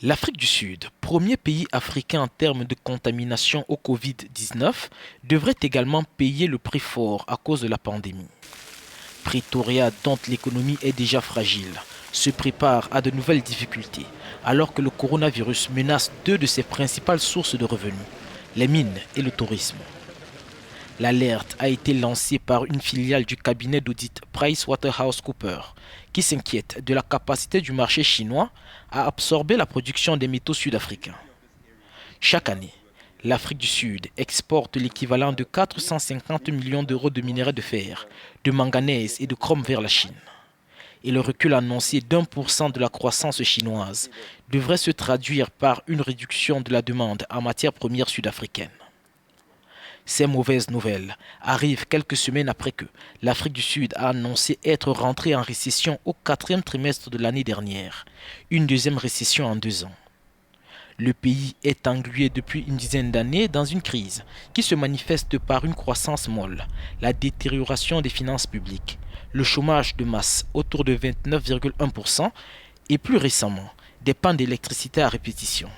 L'Afrique du Sud, premier pays africain en termes de contamination au Covid-19, devrait également payer le prix fort à cause de la pandémie. Pretoria, dont l'économie est déjà fragile, se prépare à de nouvelles difficultés, alors que le coronavirus menace deux de ses principales sources de revenus, les mines et le tourisme. L'alerte a été lancée par une filiale du cabinet d'audit PricewaterhouseCoopers, qui s'inquiète de la capacité du marché chinois à absorber la production des métaux sud-africains. Chaque année, l'Afrique du Sud exporte l'équivalent de 450 millions d'euros de minerais de fer, de manganèse et de chrome vers la Chine. Et le recul annoncé d'1% de la croissance chinoise devrait se traduire par une réduction de la demande en matières premières sud-africaines. Ces mauvaises nouvelles arrivent quelques semaines après que l'Afrique du Sud a annoncé être rentrée en récession au quatrième trimestre de l'année dernière, une deuxième récession en 2 ans. Le pays est englué depuis une dizaine d'années dans une crise qui se manifeste par une croissance molle, la détérioration des finances publiques, le chômage de masse autour de 29,1% et plus récemment des pannes d'électricité à répétition.